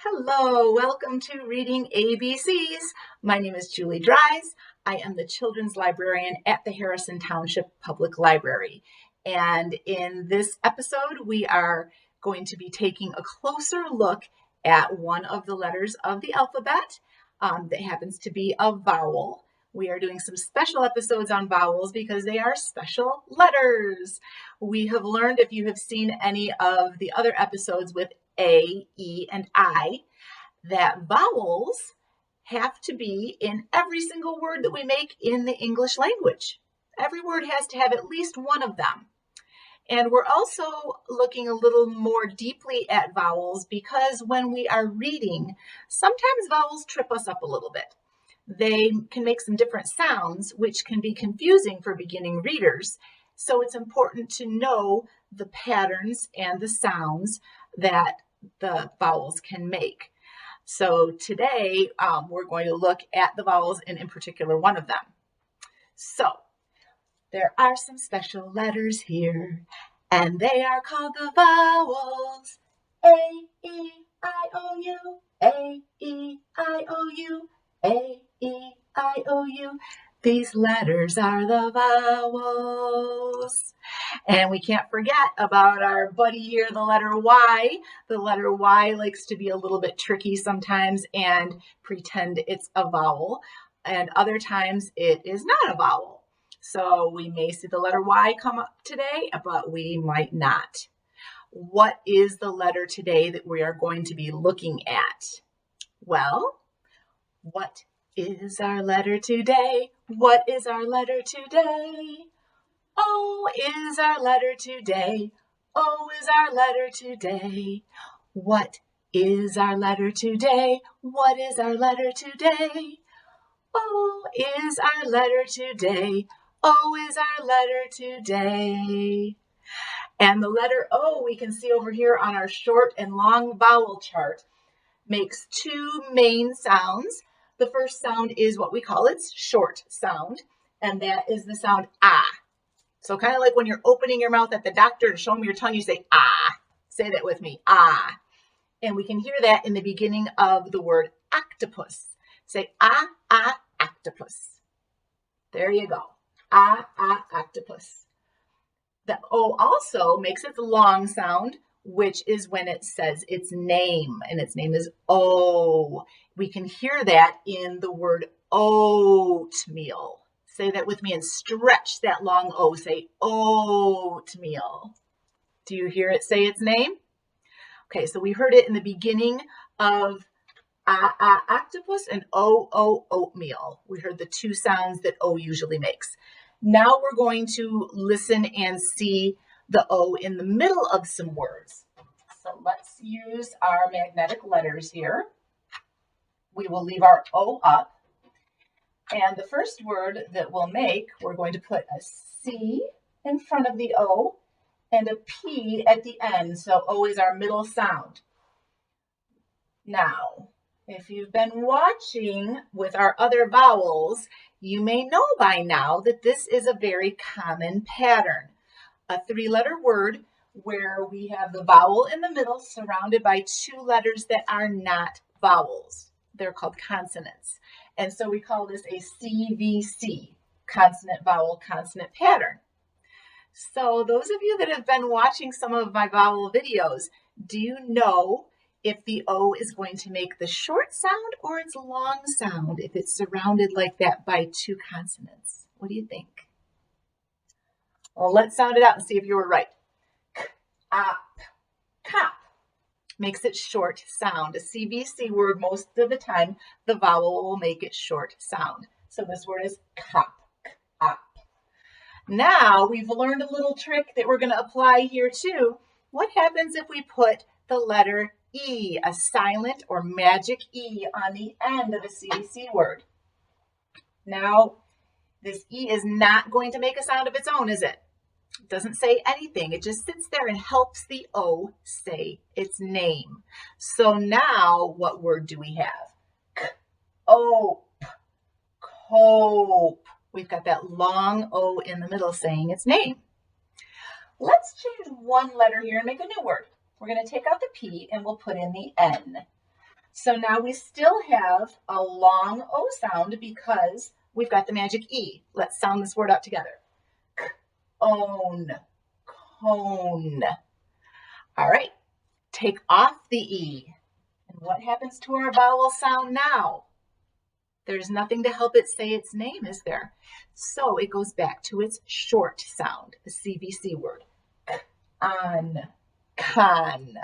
Hello, welcome to Reading ABCs. My name is Julie Dries. I am the children's librarian at the Harrison Township Public Library. And in this episode, we are going to be taking a closer look at one of the letters of the alphabet that happens to be a vowel. We are doing some special episodes on vowels because they are special letters. We have learned, if you have seen any of the other episodes with A, E, and I, that vowels have to be in every single word that we make in the English language. Every word has to have at least one of them. And we're also looking a little more deeply at vowels because when we are reading, sometimes vowels trip us up a little bit. They can make some different sounds, which can be confusing for beginning readers. So it's important to know the patterns and the sounds that the vowels can make. So today we're going to look at the vowels and in particular one of them. So there are some special letters here and they are called the vowels. A, E, I, O, U, A, E, I, O, U, A, E, I, O, U. These letters are the vowels. And we can't forget about our buddy here, the letter Y. The letter Y likes to be a little bit tricky sometimes and pretend it's a vowel. And other times it is not a vowel. So we may see the letter Y come up today, but we might not. What is the letter today that we are going to be looking at? Well, what is our letter today? What is our letter today? O is our letter today. O is our letter today. What is our letter today? What is our letter today? O is our letter today. O is our letter today. And the letter O we can see over here on our short and long vowel chart makes two main sounds. The first sound is what we call its short sound, and that is the sound ah. So kind of like when you're opening your mouth at the doctor to show them your tongue, you say ah. Say that with me, ah. And we can hear that in the beginning of the word octopus. Say ah, ah, octopus. There you go. Ah, ah, octopus. The O also makes its long sound, which is when it says its name, and its name is O. We can hear that in the word oatmeal. Say that with me and stretch that long O. Say oatmeal. Do you hear it say its name? Okay, so we heard it in the beginning of octopus and oatmeal. We heard the two sounds that O usually makes. Now we're going to listen and see the O in the middle of some words. So let's use our magnetic letters here. We will leave our O up. And the first word that we'll make, we're going to put a C in front of the O and a P at the end. So O is our middle sound. Now, if you've been watching with our other vowels, you may know by now that this is a very common pattern. A three-letter word where we have the vowel in the middle surrounded by two letters that are not vowels. They're called consonants. And so we call this a CVC, consonant, vowel, consonant pattern. So those of you that have been watching some of my vowel videos, do you know if the O is going to make the short sound or its long sound if it's surrounded like that by two consonants? What do you think? Well, let's sound it out and see if you were right. K-op, cop. Makes it short sound. A CVC word, most of the time, the vowel will make it short sound. So this word is cop, cop. Now we've learned a little trick that we're going to apply here too. What happens if we put the letter E, a silent or magic E on the end of a CVC word? Now, this E is not going to make a sound of its own, is it? It doesn't say anything. It just sits there and helps the O say its name. So now, what word do we have? K-ope, cope. We've got that long O in the middle saying its name. Let's change one letter here and make a new word. We're going to take out the P and we'll put in the N. So now we still have a long O sound because we've got the magic E. Let's sound this word out together. Own, cone. All right, take off the E. And what happens to our vowel sound now? There's nothing to help it say its name, is there? So it goes back to its short sound, the CVC word. On, con.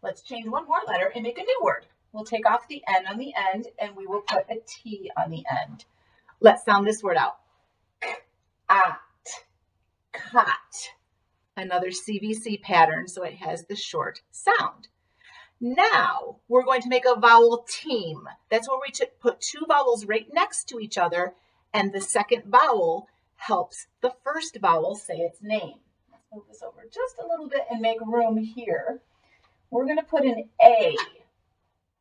Let's change one more letter and make a new word. We'll take off the N on the end and we will put a T on the end. Let's sound this word out. At, cot. Another CVC pattern, so it has the short sound. Now we're going to make a vowel team. That's where we put two vowels right next to each other, and the second vowel helps the first vowel say its name. Let's move this over just a little bit and make room here. We're going to put an A.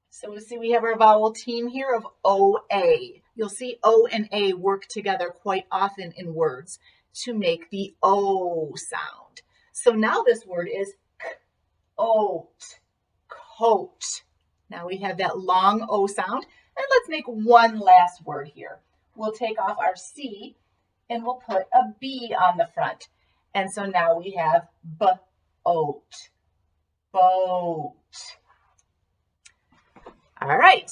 So we see we have our vowel team here of OA. You'll see O and A work together quite often in words to make the O sound. So now this word is oat. Coat. Now we have that long O sound, and let's make one last word here. We'll take off our C and we'll put a B on the front. And so now we have boat. Boat. All right.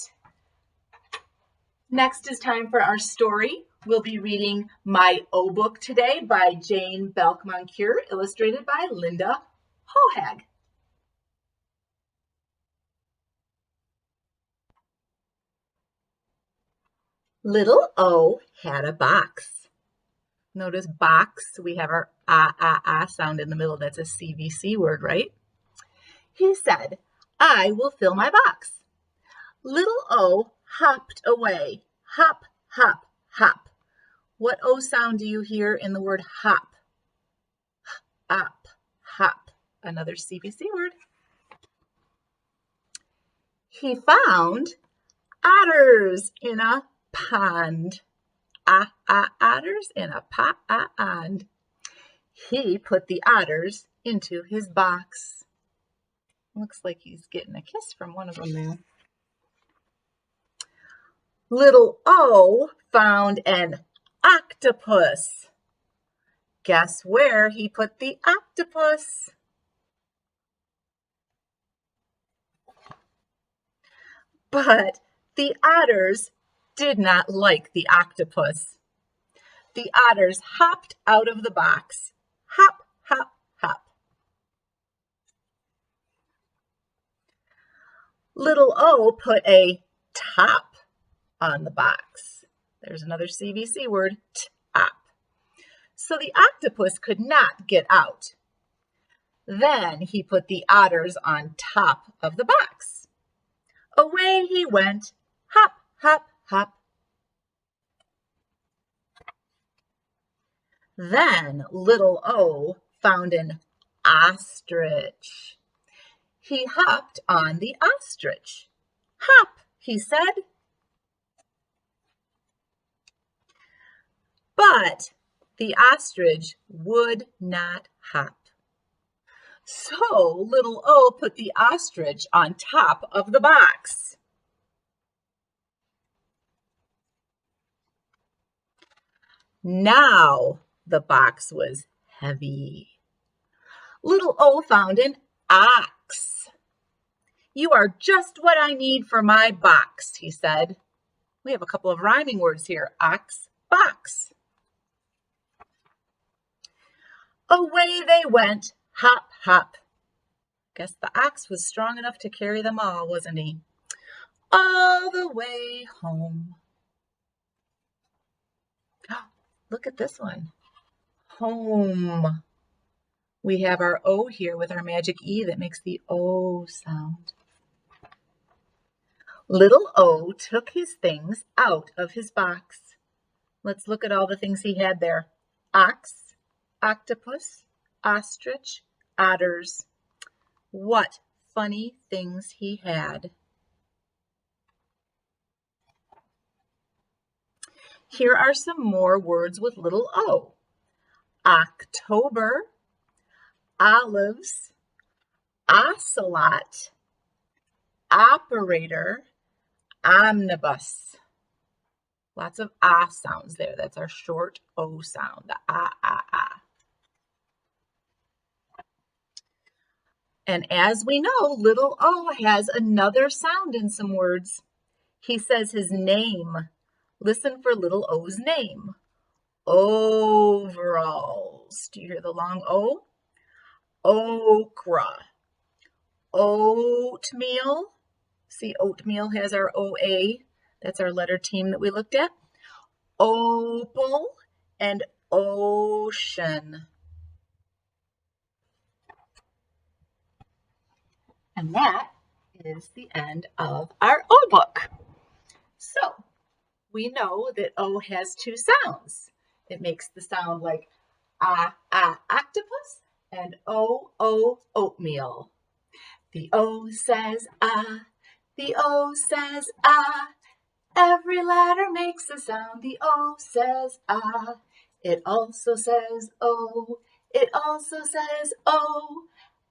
Next is time for our story. We'll be reading My O Book today by Jane Belk-Moncure, illustrated by Linda Hohag. Little O had a box. Notice box, we have our ah sound in the middle. That's a CVC word, right? He said, I will fill my box. Little O hopped away. Hop, hop, hop. What O sound do you hear in the word hop? Hop, hop. Another CVC word. He found otters in a pond. Otters in a pond. He put the otters into his box. Looks like he's getting a kiss from one of them there. Little O found an octopus. Guess where he put the octopus? But the otters did not like the octopus. The otters hopped out of the box. Hop, hop, hop. Little O put a top on the box. There's another CVC word, top. So the octopus could not get out. Then he put the otters on top of the box. Away he went, hop, hop, hop. Then little O found an ostrich. He hopped on the ostrich. Hop, he said. But the ostrich would not hop. So little O put the ostrich on top of the box. Now the box was heavy. Little O found an ox. You are just what I need for my box, he said. We have a couple of rhyming words here, ox, box. Away they went, hop, hop. Guess the ox was strong enough to carry them all, wasn't he? All the way home. Look at this one. Home. We have our O here with our magic E that makes the O sound. Little O took his things out of his box. Let's look at all the things he had there. Ox, octopus, ostrich, otters. What funny things he had. Here are some more words with little O. October, olives, ocelot, operator, omnibus. Lots of ah sounds there. That's our short O sound, the ah, ah, ah. And as we know, little o has another sound in some words. He says his name. Listen for little o's name. Overalls. Do you hear the long O? Okra. Oatmeal. See, oatmeal has our OA. That's our letter team that we looked at. Opal and ocean. And that is the end of our O book. So we know that O has two sounds. It makes the sound like octopus and oatmeal. The O says the O says every letter makes a sound. The O says it also says O, it also says O.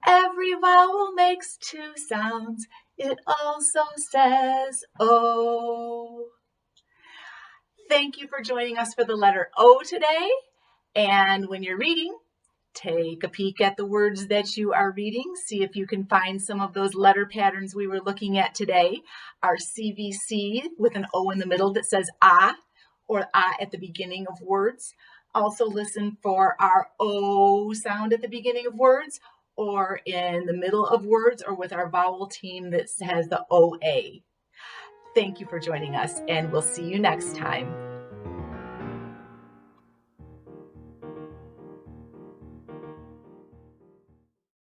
Every vowel makes two sounds. It also says O. Thank you for joining us for the letter O today. And when you're reading, take a peek at the words that you are reading. See if you can find some of those letter patterns we were looking at today. Our CVC with an O in the middle that says or at the beginning of words. Also listen for our O sound at the beginning of words or in the middle of words or with our vowel team that has the OA. Thank you for joining us, and we'll see you next time.